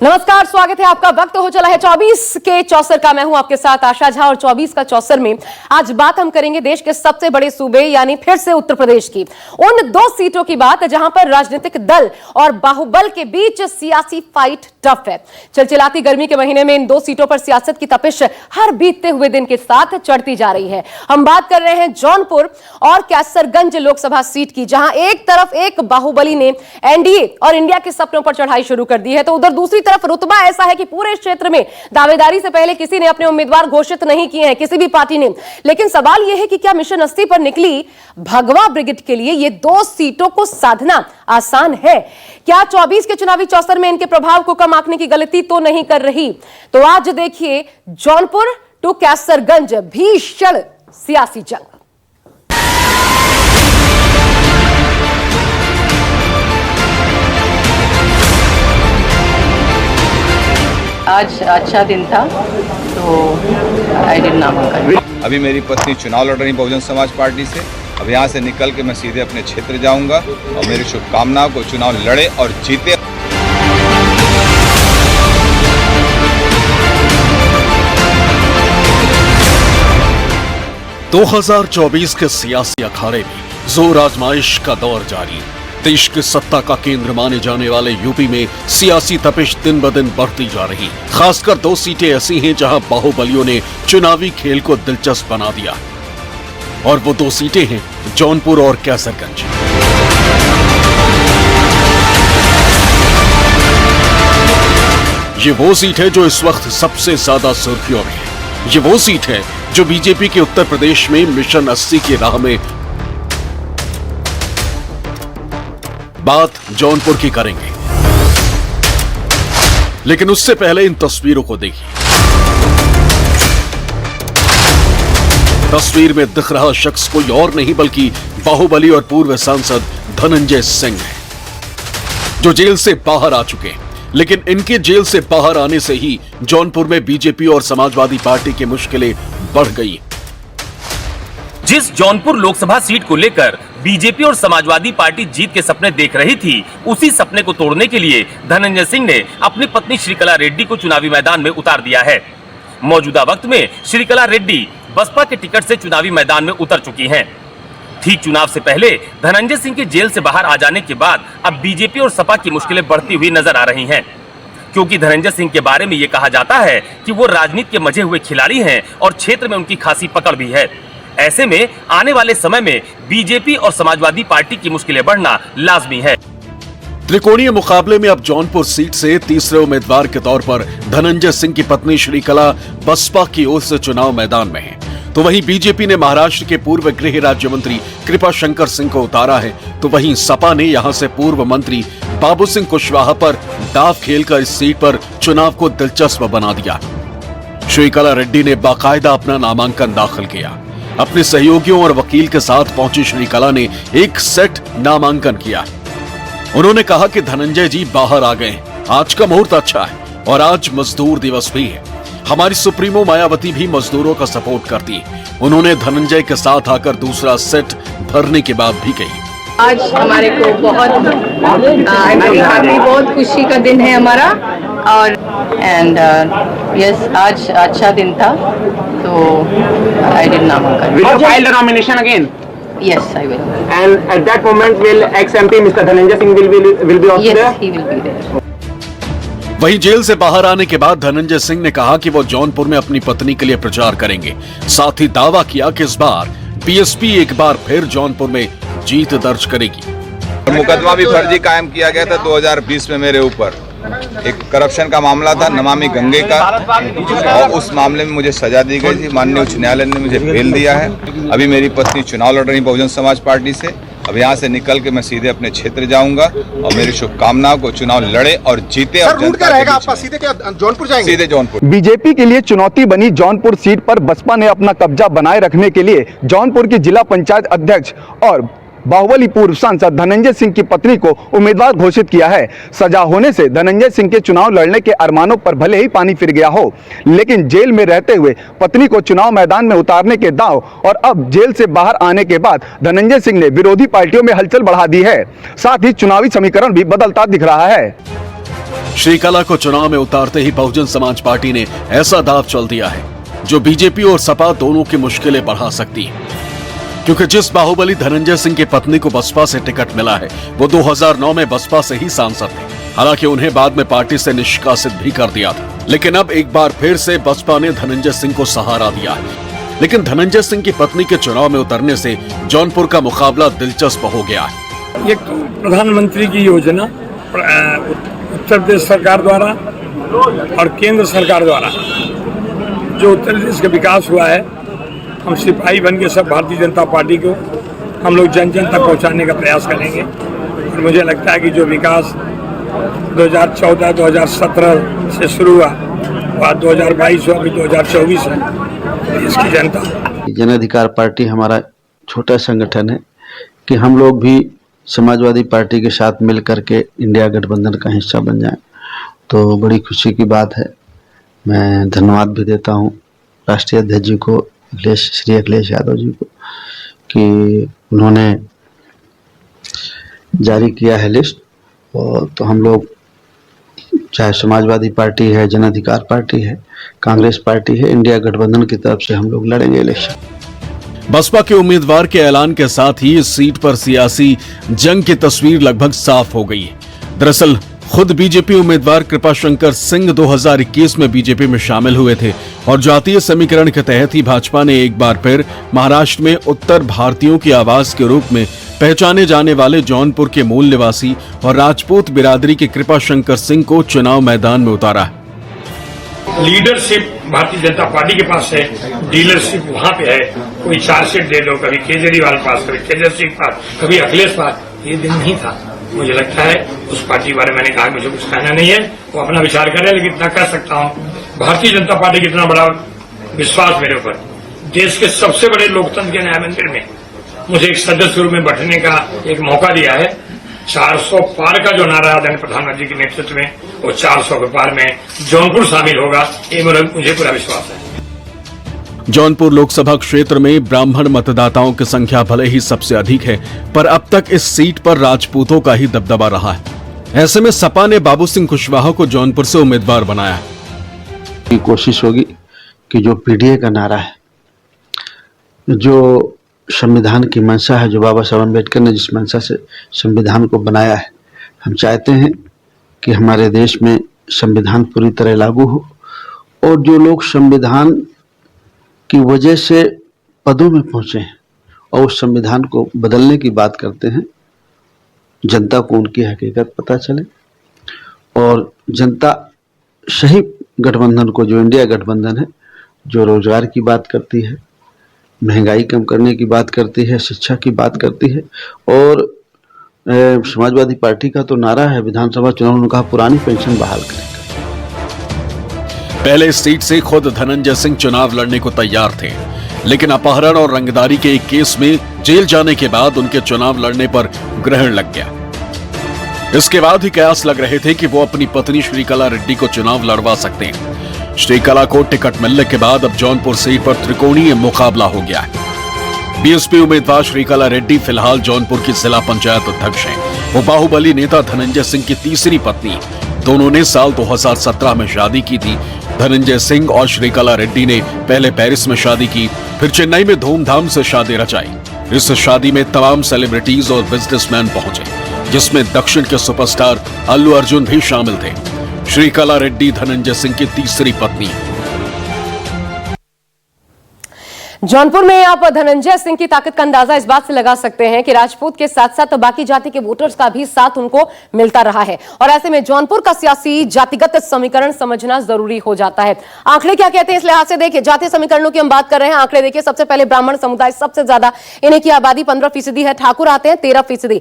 नमस्कार, स्वागत है आपका। वक्त हो चला है 24 के चौसर का। मैं हूं आपके साथ आशा झा और 24 का चौसर में आज बात हम करेंगे देश के सबसे बड़े सूबे यानी फिर से उत्तर प्रदेश की उन 2 सीटों की बात जहां पर राजनीतिक दल और बाहुबल के बीच सियासी फाइट टफ है। चिलचिलाती गर्मी के महीने में इन 2 सीटों पर सियासत की तपिश हर बीतते हुए दिन के साथ चढ़ती जा रही है। हम बात कर रहे हैं जौनपुर और कैसरगंज लोकसभा सीट की, जहां एक तरफ एक बाहुबली ने एनडीए और इंडिया के सपनों पर चढ़ाई शुरू कर दी है, तो उधर दूसरी तरफ रुतबा ऐसा है कि पूरे क्षेत्र में दावेदारी से पहले किसी ने अपने उम्मीदवार घोषित नहीं किए हैं, किसी भी पार्टी ने। लेकिन सवाल यह है कि क्या मिशन 80 पर निकली भगवा ब्रिगेड के लिए ये 2 सीटों को साधना आसान है? क्या 24 के चुनावी चौसर में इनके प्रभाव को कम आंकने की गलती तो नहीं कर रही? तो आज देखिए जौनपुर टू कैसरगंज भीषण सियासी जंग। आज अच्छा दिन था तो आई डिड नामांकन। अभी मेरी पत्नी चुनाव लड़ रही बहुजन समाज पार्टी से। अब यहाँ से निकल के मैं सीधे अपने क्षेत्र जाऊंगा और मेरी शुभकामनाओं को चुनाव लड़े और जीते। दो 2024 के सियासी अखाड़े में जोर आजमाइश का दौर जारी। देश के सत्ता का केंद्र माने जाने वाले यूपी में सियासी तपिश दिन ब दिन बढ़ती जा रही। खासकर 2 सीटें ऐसी हैं जहां बाहुबलियों ने चुनावी खेल को दिलचस्प बना दिया, और वो 2 सीटें हैं जौनपुर और कैसरगंज। ये वो सीट है जो इस वक्त सबसे ज्यादा सुर्खियों में है। ये वो सीट है जो बीजेपी के उत्तर प्रदेश में मिशन 80 की राह में। बात जौनपुर की करेंगे, लेकिन उससे पहले इन तस्वीरों को देखिए। तस्वीर में दिख रहा शख्स कोई और नहीं बल्कि बाहुबली और पूर्व सांसद धनंजय सिंह है, जो जेल से बाहर आ चुके हैं। लेकिन इनके जेल से बाहर आने से ही जौनपुर में बीजेपी और समाजवादी पार्टी की मुश्किलें बढ़ गई। जिस जौनपुर लोकसभा सीट को लेकर बीजेपी और समाजवादी पार्टी जीत के सपने देख रही थी, उसी सपने को तोड़ने के लिए धनंजय सिंह ने अपनी पत्नी श्रीकला रेड्डी को चुनावी मैदान में उतार दिया है। मौजूदा वक्त में श्रीकला रेड्डी बसपा के टिकट से चुनावी मैदान में उतर चुकी हैं। ठीक चुनाव से पहले धनंजय सिंह के जेल से बाहर आ जाने के बाद अब बीजेपी और सपा की मुश्किलें बढ़ती हुई नजर आ रही हैं, क्योंकि धनंजय सिंह के बारे में ये कहा जाता है कि वो राजनीति के मजे हुए खिलाड़ी हैं और क्षेत्र में उनकी खासी पकड़ भी है। ऐसे में आने वाले समय में बीजेपी और समाजवादी पार्टी की मुश्किलें बढ़ना लाजमी है। त्रिकोणीय मुकाबले में अब जौनपुर सीट से तीसरे उम्मीदवार के तौर पर धनंजय सिंह की पत्नी श्रीकला बसपा की ओर से चुनाव मैदान में है, तो वहीं बीजेपी ने महाराष्ट्र के पूर्व गृह राज्य मंत्री कृपा शंकर सिंह को उतारा है, तो वहीं सपा ने यहां से पूर्व मंत्री बाबू सिंह कुशवाहा पर दांव खेलकर इस सीट पर चुनाव को दिलचस्प बना दिया। श्रीकला रेड्डी ने बाकायदा अपना नामांकन दाखिल किया। अपने सहयोगियों और वकील के साथ पहुंची श्रीकला ने एक सेट नामांकन किया। उन्होंने कहा कि धनंजय जी बाहर आ गए, आज का मुहूर्त अच्छा है और आज मजदूर दिवस भी है। हमारी सुप्रीमो मायावती भी मजदूरों का सपोर्ट करती। उन्होंने धनंजय के साथ आकर दूसरा सेट भरने की बात भी कही। आज हमारे को बहुत खुशी का दिन है हमारा, और यस आज अच्छा दिन था तो आई डिड नामांकन। Will you file the nomination again? Yes, I will. And at that moment, will ex-MP Mr. Dhananjay Singh will be also Yes, there? he will be there. वहीं जेल से बाहर आने के बाद धनंजय सिंह ने कहा कि वो जौनपुर में अपनी पत्नी के लिए प्रचार करेंगे। साथ ही दावा किया कि इस बार बीएसपी एक बार फिर जौनपुर में जीत दर्ज करेगी। मुकदमा भी फर्जी कायम किया गया था 2020 में मेरे ऊपर। एक करप्शन का मामला था, नमामि गंगे का, और उस मामले में मुझे सजा दी गई थी। माननीय उच्च न्यायालय ने मुझे बेल दिया है। अभी मेरी पत्नी चुनाव लड़ रही बहुजन समाज पार्टी से। अब यहाँ से निकल के मैं सीधे अपने क्षेत्र जाऊंगा और मेरी शुभकामनाओं को चुनाव लड़े और जीते। सर, रूट क्या रहेगा आपका? सीधे क्या जौनपुर जाएंगे? सीधे जौनपुर। बीजेपी के लिए चुनौती बनी जौनपुर सीट पर बसपा ने अपना कब्जा बनाए रखने के लिए जौनपुर की जिला पंचायत अध्यक्ष और बाहुबली पूर्व सांसद धनंजय सिंह की पत्नी को उम्मीदवार घोषित किया है। सजा होने से धनंजय सिंह के चुनाव लड़ने के अरमानों पर भले ही पानी फिर गया हो, लेकिन जेल में रहते हुए पत्नी को चुनाव मैदान में उतारने के दांव और अब जेल से बाहर आने के बाद धनंजय सिंह ने विरोधी पार्टियों में हलचल बढ़ा दी है। साथ ही चुनावी समीकरण भी बदलता दिख रहा है। श्रीकला को चुनाव में उतारते ही बहुजन समाज पार्टी ने ऐसा दांव चल दिया है जो बीजेपी और सपा दोनों की मुश्किलें बढ़ा सकती है, क्योंकि जिस बाहुबली धनंजय सिंह की पत्नी को बसपा से टिकट मिला है वो 2009 में बसपा से ही सांसद थे। हालांकि उन्हें बाद में पार्टी से निष्कासित भी कर दिया था, लेकिन अब एक बार फिर से बसपा ने धनंजय सिंह को सहारा दिया है। लेकिन धनंजय सिंह की पत्नी के चुनाव में उतरने से जौनपुर का मुकाबला दिलचस्प हो गया है। एक प्रधानमंत्री की योजना उत्तर प्रदेश सरकार द्वारा और केंद्र सरकार द्वारा जो उत्तर प्रदेश का विकास हुआ है, हम सिपाही बन के सब भारतीय जनता पार्टी को हम लोग जन जन तक पहुँचाने का प्रयास करेंगे। और मुझे लगता है कि जो विकास 2014-2017 से शुरू हुआ, बाद 2022 हुआ, अभी 2024 है, इसकी जनता। जन अधिकार पार्टी हमारा छोटा संगठन है कि हम लोग भी समाजवादी पार्टी के साथ मिल करके इंडिया गठबंधन का हिस्सा बन जाएं, तो बड़ी खुशी की बात है। मैं धन्यवाद भी देता हूं राष्ट्रीय अध्यक्ष जी को, श्री अखिलेश यादव जी को, कि उन्होंने जारी किया है लिस्ट। और तो हम लोग चाहे समाजवादी पार्टी है, जन अधिकार पार्टी है, कांग्रेस पार्टी है, इंडिया गठबंधन की तरफ से हम लोग लड़ेंगे इलेक्शन। बसपा के उम्मीदवार के ऐलान के साथ ही इस सीट पर सियासी जंग की तस्वीर लगभग साफ हो गई है। दरअसल खुद बीजेपी उम्मीदवार कृपाशंकर सिंह 2021 में बीजेपी में शामिल हुए थे और जातीय समीकरण के तहत ही भाजपा ने एक बार फिर महाराष्ट्र में उत्तर भारतीयों की आवाज के रूप में पहचाने जाने वाले जौनपुर के मूल निवासी और राजपूत बिरादरी के कृपाशंकर सिंह को चुनाव मैदान में उतारा है। लीडरशिप भारतीय जनता पार्टी के पास है, डीलरशिप वहाँ पे है। कोई चार्जशीट दे दो, कभी केजरीवाल पास, कभी तेजस्वी पास, कभी अखिलेश पास, ये दिन नहीं था। मुझे लगता है उस पार्टी के बारे में मैंने कहा मुझे कुछ कहना नहीं है, वो अपना विचार करे, लेकिन इतना कह सकता हूँ भारतीय जनता पार्टी का इतना बड़ा विश्वास मेरे ऊपर, देश के सबसे बड़े लोकतंत्र के न्याय मंदिर में मुझे एक सदस्य के रूप में बैठने का एक मौका दिया है। 400 पार का जो नारा आदरणीय प्रधानमंत्री के नेतृत्व में, वो 400 के पार में जौनपुर शामिल होगा, ये मुझे पूरा विश्वास है। जौनपुर लोकसभा क्षेत्र में ब्राह्मण मतदाताओं की संख्या भले ही सबसे अधिक है, पर अब तक इस सीट पर राजपूतों का ही दबदबा रहा है। ऐसे में सपा ने बाबू सिंह कुशवाहा को जौनपुर से उम्मीदवार बनाया है। कोशिश होगी कि जो पीडीए का नारा है, जो संविधान की मंशा है, जो बाबा साहब अम्बेडकर ने जिस मंशा से संविधान को बनाया है, हम चाहते हैं कि हमारे देश में संविधान पूरी तरह लागू हो और जो लोग संविधान की वजह से पदों में पहुंचे हैं और उस संविधान को बदलने की बात करते हैं, जनता को उनकी हकीकत पता चले और जनता सही गठबंधन को, जो इंडिया गठबंधन है, जो रोजगार की बात करती है, महंगाई कम करने की बात करती है, शिक्षा की बात करती है। और समाजवादी पार्टी का तो नारा है विधानसभा चुनाव में, कहा पुरानी पेंशन बहाल करेंगे। पहले इस सीट से खुद धनंजय सिंह चुनाव लड़ने को तैयार थे, लेकिन अपहरण और रंगदारी के एक केस में जेल जाने के बाद उनके चुनाव लड़ने पर ग्रहण लग गया। इसके बाद ही कयास लग रहे थे कि वो अपनी पत्नी श्रीकला रेड्डी को चुनाव लड़वा सकते हैं। श्रीकला को टिकट मिलने के बाद अब जौनपुर सीट पर त्रिकोणीय मुकाबला हो गया है। बीएसपी उम्मीदवार श्रीकला रेड्डी फिलहाल जौनपुर की जिला पंचायत अध्यक्ष हैं। वो बाहुबली नेता धनंजय सिंह की तीसरी पत्नी। दोनों ने साल 2017 में शादी की थी। धनंजय सिंह और श्रीकला रेड्डी ने पहले पेरिस में शादी की, फिर चेन्नई में धूमधाम से शादी रचाई। इस शादी में तमाम सेलिब्रिटीज और बिजनेसमैन पहुंचे, जिसमें दक्षिण के सुपरस्टार अल्लू अर्जुन भी शामिल थे। श्रीकला रेड्डी धनंजय सिंह की तीसरी पत्नी। जौनपुर में आप धनंजय सिंह की ताकत का अंदाजा इस बात से लगा सकते हैं कि राजपूत के साथ साथ बाकी जाति के वोटर्स का भी साथ उनको मिलता रहा है और ऐसे में जौनपुर का सियासी जातिगत समीकरण समझना जरूरी हो जाता है। आंकड़े क्या कहते हैं इस लिहाज से देखिए, जातीय समीकरणों की हम बात कर रहे हैं। आंकड़े देखिए, सबसे पहले ब्राह्मण समुदाय सबसे ज्यादा, इन्हीं की आबादी 15% है। ठाकुर आते हैं 13%,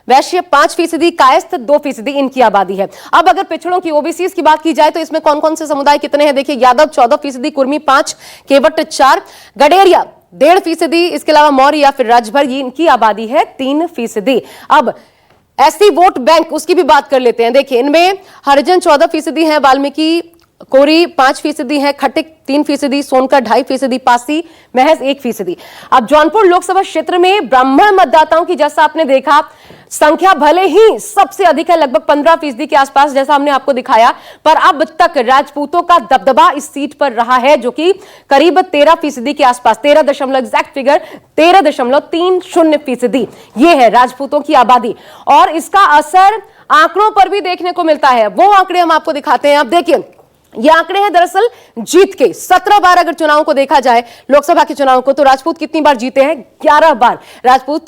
वैश्य 5%, कायस्थ 2% इनकी आबादी है। अब अगर पिछड़ों की ओबीसी की बात की जाए तो इसमें कौन कौन से समुदाय कितने हैं देखिए, यादव 14%, कुर्मी 5%, केवट 4%, गडेरिया 1.5%, इसके अलावा मौर्य या फिर राजभर इनकी आबादी है 3%। अब एससी वोट बैंक उसकी भी बात कर लेते हैं। देखिए, इनमें हरिजन 14% है, वाल्मीकि कोरी 5% है, खटिक 3%, सोनकर 2.5%, पासी महज 1%। अब जौनपुर लोकसभा क्षेत्र में ब्राह्मण मतदाताओं की, जैसा आपने देखा, संख्या भले ही सबसे अधिक है, लगभग 15% के आसपास जैसा हमने आपको दिखाया, पर अब तक राजपूतों का दबदबा इस सीट पर रहा है जो कि करीब 13% के आसपास, 13 एग्जैक्ट फिगर 13.30% यह है राजपूतों की आबादी। और इसका असर आंकड़ों पर भी देखने को मिलता है। वो आंकड़े हम आपको दिखाते हैं। आप देखिए, ये आंकड़े हैं दरअसल जीत के। 17 बार अगर चुनाव को देखा जाए, लोकसभा के चुनाव को, तो राजपूत कितनी बार जीते हैं? 11 बार राजपूत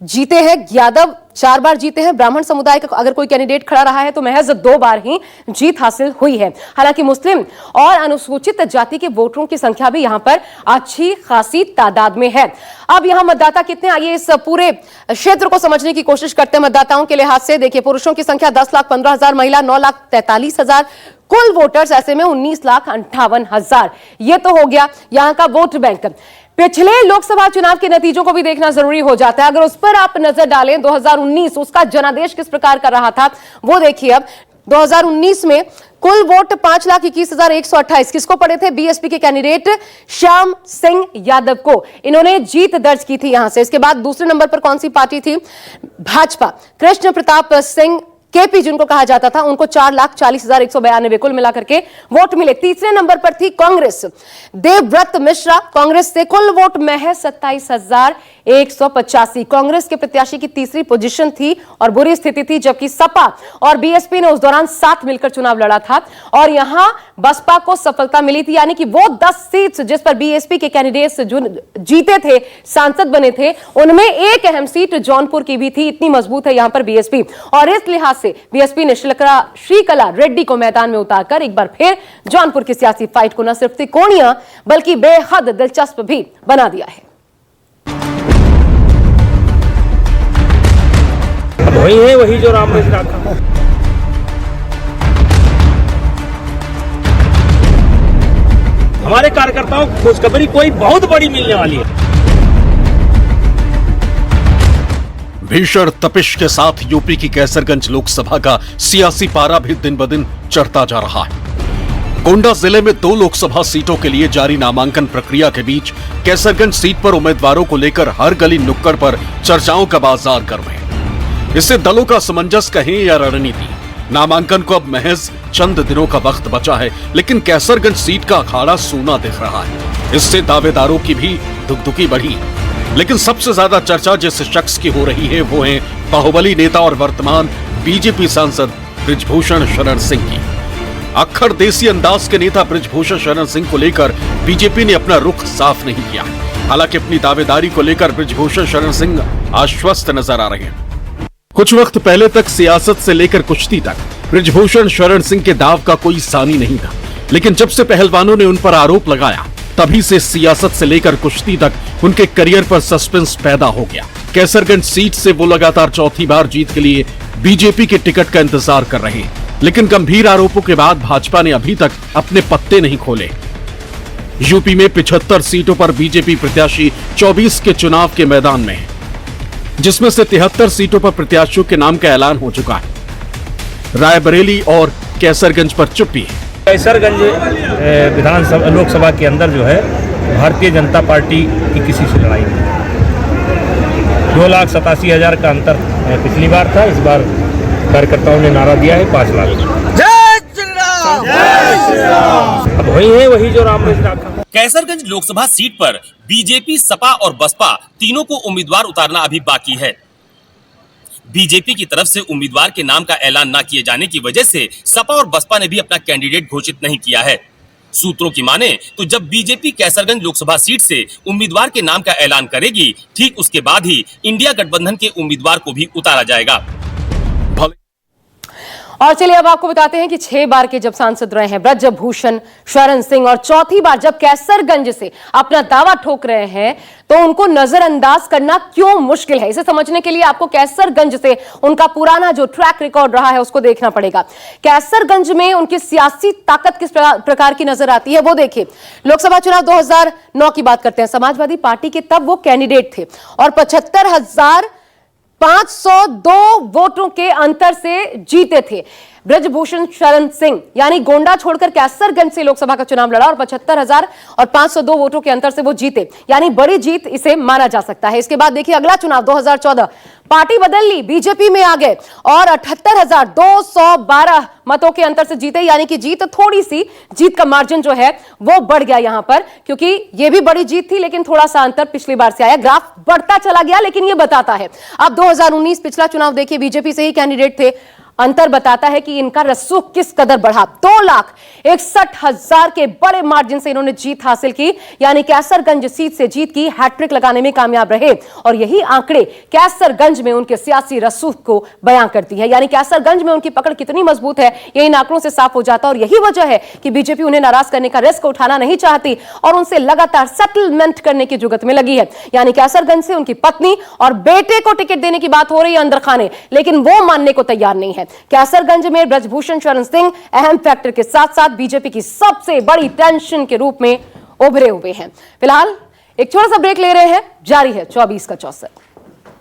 जीते हैं। यादव 4 बार जीते हैं। ब्राह्मण समुदाय का अगर कोई कैंडिडेट खड़ा रहा है तो महज 2 बार ही जीत हासिल हुई है। हालांकि मुस्लिम और अनुसूचित जाति के वोटरों की संख्या भी यहां पर अच्छी खासी तादाद में है। अब यहां मतदाता कितने, आइए इस पूरे क्षेत्र को समझने की कोशिश करते हैं मतदाताओं के लिहाज से। देखिए, पुरुषों की संख्या 10,15,000, महिला 9,43,000, कुल वोटर्स ऐसे में 19,58,000। यह तो हो गया यहां का वोट बैंक। पिछले लोकसभा चुनाव के नतीजों को भी देखना जरूरी हो जाता है। अगर उस पर आप नजर डालें, 2019 उसका जनादेश किस प्रकार का रहा था वो देखिए। अब 2019 में कुल वोट 5,21,128 किसको पड़े थे? बीएसपी के कैंडिडेट श्याम सिंह यादव को। इन्होंने जीत दर्ज की थी यहां से। इसके बाद दूसरे नंबर पर कौन सी पार्टी थी? भाजपा। कृष्ण प्रताप सिंह केपी जिनको कहा जाता था, उनको 4,40,192 कुल मिलाकर के वोट मिले। तीसरे नंबर पर थी कांग्रेस, देवव्रत मिश्रा। कांग्रेस से कुल वोट महज 27,185। कांग्रेस के प्रत्याशी की तीसरी पोजीशन थी और बुरी स्थिति थी, जबकि सपा और बीएसपी ने उस दौरान साथ मिलकर चुनाव लड़ा था और यहां बसपा को सफलता मिली थी। यानी कि वो 10 सीट्स जिस पर बीएसपी के कैंडिडेट्स जो जीते थे, सांसद बने थे, उनमें एक अहम सीट जौनपुर की भी थी। इतनी मजबूत है यहां पर बीएसपी। और इस लिहाज से बीएसपी ने श्रीकला रेड्डी को मैदान में उतारकर एक बार फिर जौनपुर की सियासी फाइट को न सिर्फ त्रिकोणीय बल्कि बेहद दिलचस्प भी बना दिया है। वही है, वही जो राम ने रखा। हमारे कार्यकर्ताओं को खुशखबरी कोई बहुत बड़ी मिलने वाली है। भीषण तपिश के साथ यूपी की कैसरगंज लोकसभा का सियासी पारा भी दिन ब दिन चढ़ता जा रहा है। गोंडा जिले में 2 लोकसभा सीटों के लिए जारी नामांकन प्रक्रिया के बीच कैसरगंज सीट पर उम्मीदवारों को लेकर हर गली नुक्कड़ पर चर्चाओं का बाजार गर्म है। इससे दलों का असमंजस कहें या रणनीति, नामांकन को अब महज चंद दिनों का वक्त बचा है, लेकिन कैसरगंज सीट का अखाड़ा सूना दिख रहा है। इससे दावेदारों की भी दुगदुगी बढ़ी। लेकिन सबसे ज्यादा चर्चा जिस शख्स की हो रही है वो है बाहुबली नेता और वर्तमान बीजेपी सांसद बृजभूषण शरण सिंह की। अक्खर देसी अंदाज के नेता बृजभूषण शरण सिंह को लेकर बीजेपी ने अपना रुख साफ नहीं किया। हालांकि अपनी दावेदारी को लेकर बृजभूषण शरण सिंह आश्वस्त नजर आ रहे हैं। कुछ वक्त पहले तक सियासत से लेकर कुश्ती तक बृजभूषण शरण सिंह के दाव का कोई सानी नहीं था, लेकिन जब से पहलवानों ने उन पर आरोप लगाया तभी से सियासत से लेकर कुश्ती तक उनके करियर पर सस्पेंस पैदा हो गया। कैसरगंज सीट से वो लगातार चौथी बार जीत के लिए बीजेपी के टिकट का इंतजार कर रहे हैं, लेकिन गंभीर आरोपों के बाद भाजपा ने अभी तक अपने पत्ते नहीं खोले। यूपी में 75 सीटों पर बीजेपी प्रत्याशी 24 के चुनाव के मैदान में है, जिसमें से 73 सीटों पर प्रत्याशियों के नाम का ऐलान हो चुका है। रायबरेली और कैसरगंज पर चुप्पी है। कैसरगंज विधानसभा लोकसभा के अंदर जो है भारतीय जनता पार्टी की किसी से लड़ाई नहीं। 2,87,000 का अंतर पिछली बार था, इस बार कार्यकर्ताओं ने नारा दिया है 5 लाख। जय श्री राम, जय श्री राम। अब वही है, वही जो राम ने रखा। कैसरगंज लोकसभा सीट पर बीजेपी, सपा और बसपा तीनों को उम्मीदवार उतारना अभी बाकी है। बीजेपी की तरफ से उम्मीदवार के नाम का ऐलान न किए जाने की वजह से सपा और बसपा ने भी अपना कैंडिडेट घोषित नहीं किया है। सूत्रों की माने तो जब बीजेपी कैसरगंज लोकसभा सीट से उम्मीदवार के नाम का ऐलान करेगी, ठीक उसके बाद ही इंडिया गठबंधन के उम्मीदवार को भी उतारा जाएगा। और चलिए अब आपको बताते हैं कि 6 बार के जब सांसद रहे हैं बृजभूषण शरण सिंह और चौथी बार जब कैसरगंज से अपना दावा ठोक रहे हैं, तो उनको नजरअंदाज करना क्यों मुश्किल है। इसे समझने के लिए आपको कैसरगंज से उनका पुराना जो ट्रैक रिकॉर्ड रहा है उसको देखना पड़ेगा। कैसरगंज में उनकी सियासी ताकत किस प्रकार की नजर आती है वो देखिए। लोकसभा चुनाव 2009 की बात करते हैं। समाजवादी पार्टी के तब वो कैंडिडेट थे और 75,502 वोटों के अंतर से जीते थे। ब्रजभूषण शरण सिंह यानी गोंडा छोड़कर कैसरगंज से लोकसभा का चुनाव लड़ा और 75,502 वोटों के अंतर से वो जीते, यानी बड़ी जीत इसे माना जा सकता है। इसके बाद देखिए अगला चुनाव 2014, पार्टी बदल ली, बीजेपी में आ गए और 78,212 मतों के अंतर से जीते, यानी कि जीत थोड़ी सी, जीत का मार्जिन जो है वो बढ़ गया यहां पर, क्योंकि ये भी बड़ी जीत थी लेकिन थोड़ा सा अंतर पिछली बार से आया। ग्राफ बढ़ता चला गया लेकिन ये बताता है। अब 2019 पिछला चुनाव देखिए, बीजेपी से ही कैंडिडेट थे, अंतर बताता है कि इनका रसूख किस कदर बढ़ा। 2,61,000 के बड़े मार्जिन से इन्होंने जीत हासिल की, यानी कैसरगंज सीट से जीत की हैट्रिक लगाने में कामयाब रहे और यही आंकड़े कैसरगंज में उनके सियासी रसूख को बयां करती है। यानी कैसरगंज में उनकी पकड़ कितनी मजबूत है ये इन आंकड़ों से साफ हो जाता है और यही वजह है कि बीजेपी उन्हें नाराज करने का रिस्क उठाना नहीं चाहती और उनसे लगातार सेटलमेंट करने की जुगत में लगी है। यानी कैसरगंज से उनकी पत्नी और बेटे को टिकट देने की बात हो रही है अंदर खाने, लेकिन वो मानने को तैयार नहीं है। कैसरगंज में ब्रजभूषण शरण सिंह अहम फैक्टर के साथ साथ बीजेपी की सबसे बड़ी टेंशन के रूप में उभरे हुए हैं। फिलहाल एक छोटा सा ब्रेक ले रहे हैं, जारी है 24 का चौसर।